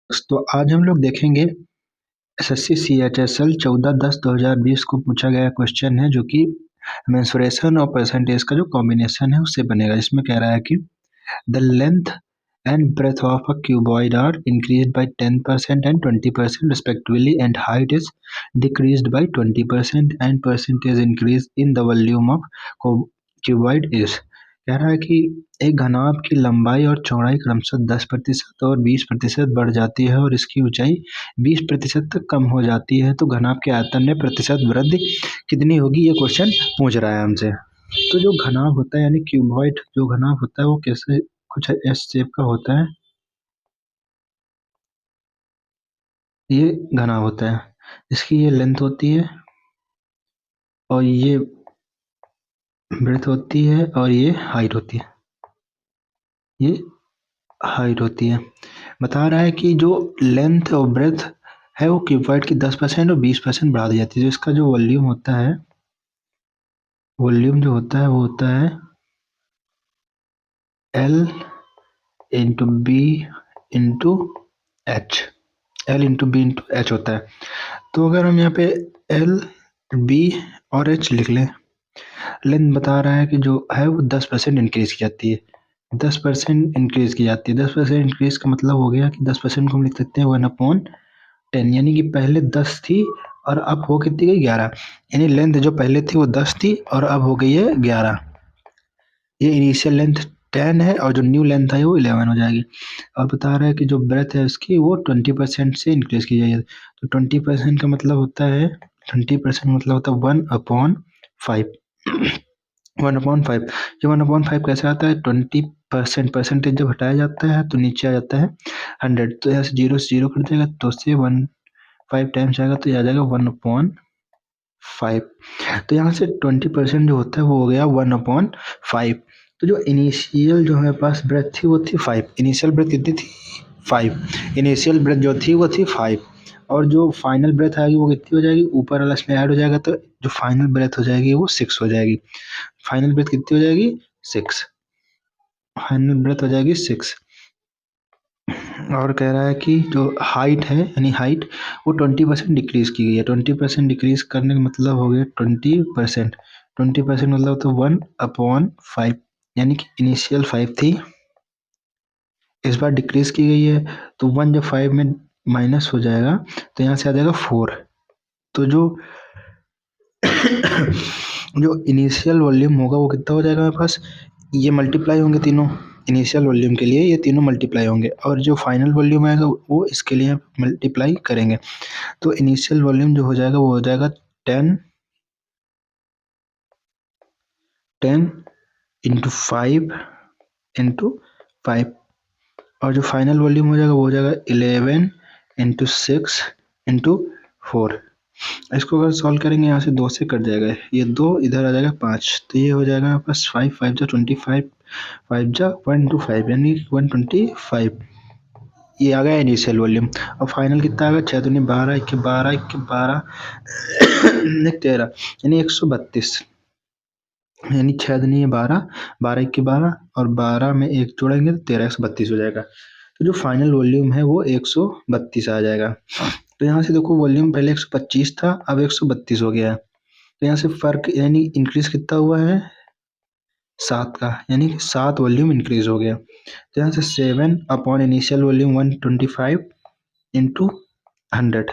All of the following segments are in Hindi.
तो आज हम लोग देखेंगे एसएससी सीएचएसएल 14/10/2020 को पूछा गया क्वेश्चन है जो कि मेंसुरेशन और परसेंटेज का जो कॉम्बिनेशन है उससे बनेगा। इसमें कह रहा है कि the length and breadth of a cuboid are increased by 10% and 20% respectively, and height is decreased by 20% and percentage increase in the volume of cuboid is। कह रहा है कि एक घनाभ की लंबाई और चौड़ाई क्रमशः 10% और 20% बढ़ जाती है और इसकी ऊंचाई 20% तक कम हो जाती है, तो घनाभ के आयतन में प्रतिशत वृद्धि कितनी होगी, ये क्वेश्चन पूछ रहा है हमसे। तो जो घनाभ होता है यानी क्यूबॉइड जो घनाभ होता है वो कैसे कुछ एस शेप का होता है, ये घनाभ होता है। इसकी ये लेंथ होती है और ये ब्रेथ होती है और ये हाइट होती है, ये हाइट होती है। बता रहा है कि जो लेंथ और ब्रेथ है वो क्यूबॉइड की 10% और 20% बढ़ा दी जाती है। तो इसका जो वॉल्यूम होता है, वॉल्यूम जो होता है वो होता है L into B into H, L into B into H होता है। तो अगर हम यहाँ पे L, B और H लिख लें, लेंथ बता रहा है कि जो है वो 10% इंक्रीज की जाती है, 10% इंक्रीज की जाती है। 10% इंक्रीज का मतलब हो गया कि 10% को हम लिख सकते हैं 1/10, यानी कि पहले 10 थी और अब हो कितनी गई 11, यानी लेंथ जो पहले थी वो 10 थी और अब हो गई है 11। ये इनिशियल लेंथ 10 है और जो न्यू लेंथ है वो 11 हो जाएगी। और बता रहा है कि जो ब्रेथ है उसकी वो 20% से इंक्रीज की जाएगी। तो 20% का मतलब होता है 20% मतलब होता है 1/5। 1/5, ये 1/5 कैसे आता है, 20% परसेंटेज जब हटाया जाता है तो नीचे आ जाता है 100। तो यहाँ से 0 से 0 कर देगा तो उससे 1/5 टाइम्स आएगा तो ये आ जाएगा 1/5। तो यहाँ से 20% जो होता है वो हो गया 1/5। तो जो इनिशियल जो हमारे पास ब्रेथ थी वो थी 5, इनिशियल ब्रेथ कितनी थी 5, इनिशियल ब्रेथ जो थी वो थी 5 और जो फाइनल ब्रेथ आएगी वो कितनी हो जाएगी, ऊपर वाला इसमें ऐड हो जाएगा तो जो फाइनल ब्रेथ हो जाएगी वो 6 हो जाएगी। फाइनल ब्रेथ कितनी हो जाएगी 6, फाइनल ब्रेथ हो जाएगी 6। और कह रहा है कि जो हाइट है यानी हाइट वो 20% डिक्रीज की गई है। 20% डिक्रीज करने का मतलब हो गया 20%, 20% मतलब तो 1/5, यानी कि इनिशियल 5 थी, इस बार डिक्रीज की गई है तो 1 जब 5 में माइनस हो जाएगा तो यहाँ से आ जाएगा 4। तो जो जो इनिशियल वॉल्यूम होगा वो कितना हो जाएगा मेरे पास, ये मल्टीप्लाई होंगे तीनों, इनिशियल वॉल्यूम के लिए ये तीनों मल्टीप्लाई होंगे और जो फाइनल वॉल्यूम आएगा वो इसके लिए मल्टीप्लाई करेंगे। तो इनिशियल वॉल्यूम जो हो जाएगा वो हो जाएगा 10 इंटू 5 इंटू 5 और जो फाइनल वॉल्यूम हो जाएगा वो हो जाएगा 11 इंटू 6 इंटू 4। इसको अगर सॉल्व करेंगे यहाँ से 2 से कट जाएगा, ये 2 इधर आ जाएगा 5, तो ये हो जाएगा मेरे पास 5 5 जा 25, 5 जा 125 यानी 125। ये आ गया इनिशियल वॉल्यूम। और फाइनल कितना आ गया 6 दूनी 12 1 12 1 12 13 यानी 132, यानी 6 दूनी 12 12 1 12 और 12 में 1 जोड़ेंगे तो 13 132 हो जाएगा। तो जो फाइनल वॉल्यूम है वो 132 आ जाएगा। तो यहाँ से देखो वॉल्यूम पहले 125 था अब 132 हो गया है, तो यहाँ से फर्क यानी इंक्रीज कितना हुआ है 7 का, यानी कि 7 वॉल्यूम इंक्रीज हो गया। तो यहाँ से 7 अपॉन इनिशियल वॉल्यूम 125 इंटू 100।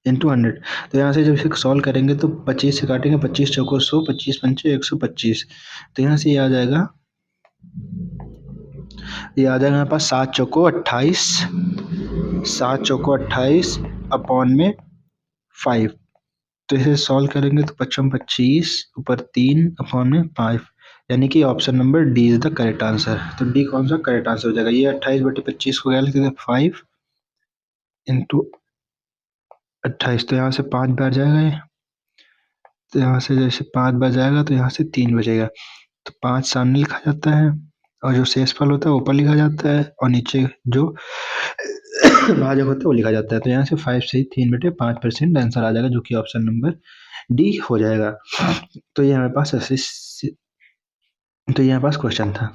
तो यहाँ से जब इसे सॉल्व करेंगे तो 25 से काटेंगे, 25 चौको 100, 25 पंचे 125। तो यहाँ से ये आ जाएगा, ये आ जाएगा हमारे पास 7 चौको 28, 7 चौको 28 अपॉन में 5। तो इसे सॉल्व करेंगे तो 55 25 ऊपर 3 अपॉन में 5, यानी कि option number D is the correct answer. तो डी कौन सा करेक्ट आंसर हो जाएगा, ये 28/25 को क्या लिख देते 5 इंटू 28, तो यहाँ से 5 बार जाएगा ये, तो यहाँ से जैसे 5 बार जाएगा तो यहाँ से 3 बचेगा, तो 5 सामने लिखा जाता है और जो शेषफल होता है ऊपर लिखा जाता है और नीचे जो भाजक होता है वो लिखा जाता है। तो यहाँ से 5 से 3/5% आंसर आ जाएगा जो कि ऑप्शन नंबर डी हो जाएगा। तो ये हमारे पास क्वेश्चन था।